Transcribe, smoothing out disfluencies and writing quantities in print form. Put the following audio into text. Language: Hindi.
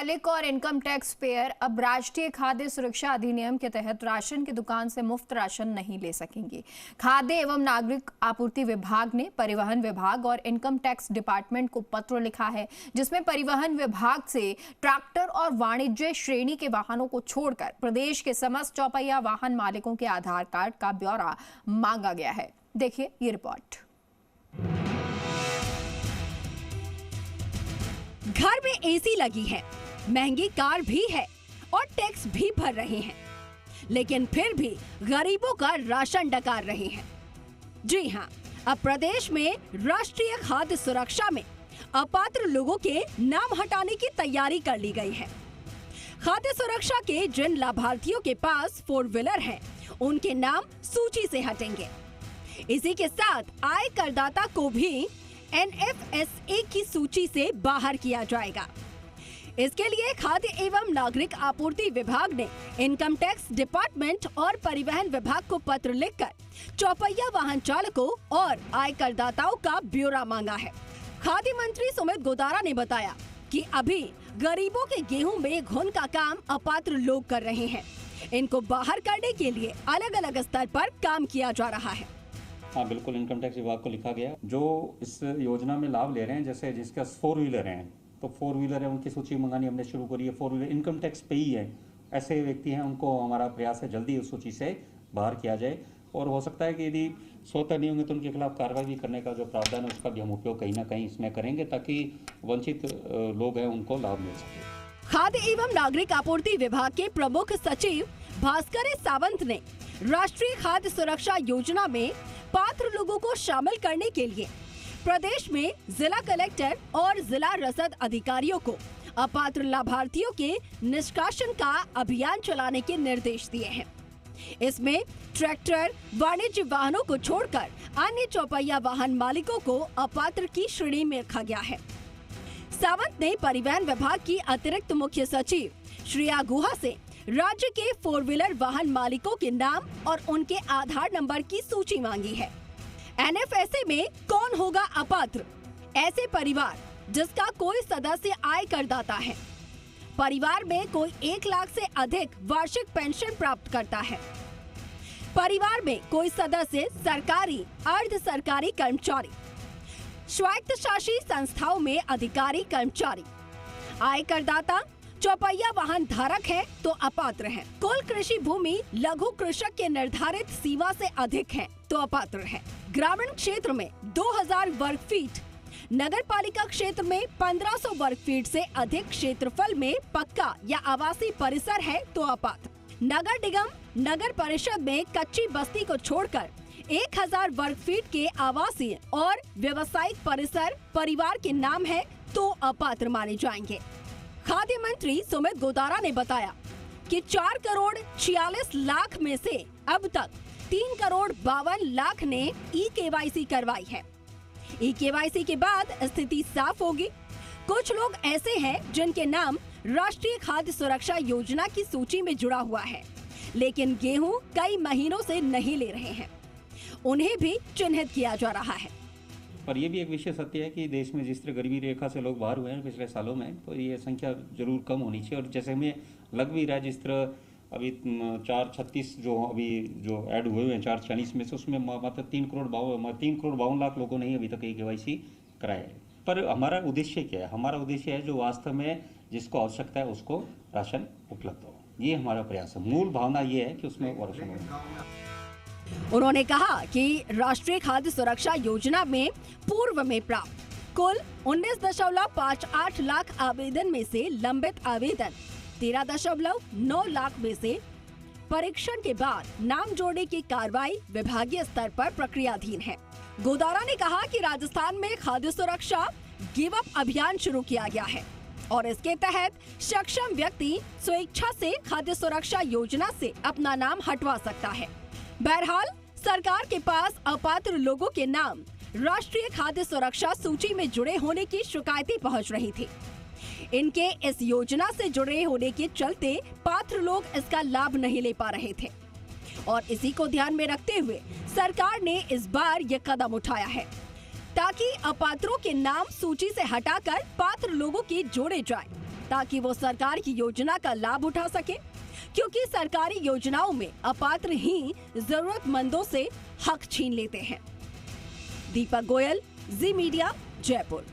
मालिक और इनकम टैक्स पेयर अब राष्ट्रीय खाद्य सुरक्षा अधिनियम के तहत राशन की दुकान से मुफ्त राशन नहीं ले सकेंगे। खाद्य एवं नागरिक आपूर्ति विभाग ने परिवहन विभाग और इनकम टैक्स डिपार्टमेंट को पत्र लिखा है, जिसमें परिवहन विभाग से ट्रैक्टर और वाणिज्य श्रेणी के वाहनों को छोड़कर प्रदेश के समस्त चौपहिया वाहन मालिकों के आधार कार्ड का ब्यौरा मांगा गया है। देखिए ये रिपोर्ट। घर में एसी लगी है, महंगी कार भी है और टैक्स भी भर रहे हैं, लेकिन फिर भी गरीबों का राशन डकार रहे हैं। जी हाँ, अब प्रदेश में राष्ट्रीय खाद्य सुरक्षा में अपात्र लोगों के नाम हटाने की तैयारी कर ली गई है। खाद्य सुरक्षा के जिन लाभार्थियों के पास 4 व्हीलर हैं, उनके नाम सूची से हटेंगे। इसी के साथ आय करदाता को भी NFSA की सूची से बाहर किया जाएगा। इसके लिए खाद्य एवं नागरिक आपूर्ति विभाग ने इनकम टैक्स डिपार्टमेंट और परिवहन विभाग को पत्र लिखकर चौपहिया वाहन चालकों और आय करदाताओं का ब्यौरा मांगा है। खाद्य मंत्री सुमित गोदारा ने बताया कि अभी गरीबों के गेहूं में घुन का काम अपात्र लोग कर रहे हैं। इनको बाहर करने के लिए अलग अलग स्तर पर काम किया जा रहा है। हाँ बिल्कुल, इनकम टैक्स विभाग को लिखा गया। जो इस योजना में लाभ ले रहे हैं, जैसे जिसका 4 व्हीलर हैं, तो 4 व्हीलर है उनकी सूची मंगानी हमने शुरू करी है। 4 व्हीलर इनकम टैक्स पे ही है, ऐसे व्यक्ति हैं, उनको हमारा प्रयास है जल्दी उस सूची से बाहर किया जाए। और हो सकता है कि यदि स्वतः नहीं होंगे तो उनके खिलाफ कार्रवाई भी करने का जो प्रावधान है उसका भी हम उपयोग कहीं ना कहीं इसमें करेंगे, ताकि वंचित लोग हैं उनको लाभ मिल सके। खाद्य एवं नागरिक आपूर्ति विभाग के प्रमुख सचिव भास्कर सावंत ने राष्ट्रीय खाद्य सुरक्षा योजना में पात्र लोगों को शामिल करने के लिए प्रदेश में जिला कलेक्टर और जिला रसद अधिकारियों को अपात्र लाभार्थियों के निष्कासन का अभियान चलाने के निर्देश दिए हैं। इसमें ट्रैक्टर, वाणिज्य वाहनों को छोड़कर अन्य चौपहिया वाहन मालिकों को अपात्र की श्रेणी में रखा गया है। सावंत ने परिवहन विभाग की अतिरिक्त मुख्य सचिव श्रेया गुहा से राज्य के 4 व्हीलर वाहन मालिकों के नाम और उनके आधार नंबर की सूची मांगी है। NFSA में कौन होगा अपात्र? ऐसे परिवार जिसका कोई सदस्य आय करदाता है, परिवार में कोई 1 लाख से अधिक वार्षिक पेंशन प्राप्त करता है, परिवार में कोई सदस्य सरकारी, अर्ध सरकारी कर्मचारी, स्वायत्त शासी संस्थाओं में अधिकारी कर्मचारी, आय करदाता चौपहिया वाहन धारक है तो अपात्र है, कुल कृषि भूमि लघु कृषक के निर्धारित सीमा से अधिक है तो अपात्र है, ग्रामीण क्षेत्र में 2000 वर्ग फीट, नगर पालिका क्षेत्र में 1500 वर्ग फीट से अधिक क्षेत्रफल में पक्का या आवासीय परिसर है तो अपात्र, नगर निगम, नगर परिषद में कच्ची बस्ती को छोड़कर 1000 वर्ग फीट के आवासीय और व्यवसायिक परिसर परिवार के नाम है तो अपात्र माने जाएंगे। खाद्य मंत्री सुमित गोदारा ने बताया कि 4 करोड़ 46 लाख में से अब तक 3 करोड़ 52 लाख ने E-KYC करवाई है। E-KYC के बाद स्थिति साफ होगी। कुछ लोग ऐसे हैं जिनके नाम राष्ट्रीय खाद्य सुरक्षा योजना की सूची में जुड़ा हुआ है, लेकिन गेहूं कई महीनों से नहीं ले रहे हैं, उन्हें भी चिन्हित किया जा रहा है। पर यह भी एक विषय सत्य है कि देश में जिस तरह गरीबी रेखा से लोग बाहर हुए हैं पिछले सालों में, तो ये संख्या जरूर कम होनी चाहिए। और जैसे हमें लग भी रहा है, जिस तरह अभी 436 जो ऐड हुए हैं 440 में से, उसमें मात्र 3 करोड़ 52 लाख लोगों ने ही अभी तक KYC कराया है। पर हमारा उद्देश्य क्या है? हमारा उद्देश्य है जो वास्तव में जिसको आवश्यकता है उसको राशन उपलब्ध हो, ये हमारा प्रयास है। मूल भावना ये है कि उसमें राशन हो। उन्होंने कहा कि राष्ट्रीय खाद्य सुरक्षा योजना में पूर्व में प्राप्त कुल 19.58 लाख आवेदन में से लंबित आवेदन 13.9 लाख में से परीक्षण के बाद नाम जोड़ने की कार्रवाई विभागीय स्तर पर प्रक्रियाधीन है। गोदारा ने कहा कि राजस्थान में खाद्य सुरक्षा गिव अप अभियान शुरू किया गया है और इसके तहत सक्षम व्यक्ति स्वेच्छा से खाद्य सुरक्षा योजना से अपना नाम हटवा सकता है। बहरहाल सरकार के पास अपात्र लोगों के नाम राष्ट्रीय खाद्य सुरक्षा सूची में जुड़े होने की शिकायतें पहुंच रही थी। इनके इस योजना से जुड़े होने के चलते पात्र लोग इसका लाभ नहीं ले पा रहे थे और इसी को ध्यान में रखते हुए सरकार ने इस बार ये कदम उठाया है ताकि अपात्रों के नाम सूची से हटाकर पात्र लोगों के जोड़े जाए। ताकि वो सरकार की योजना का लाभ उठा सके, क्योंकि सरकारी योजनाओं में अपात्र ही जरूरतमंदों से हक छीन लेते हैं। दीपक गोयल, जी मीडिया, जयपुर।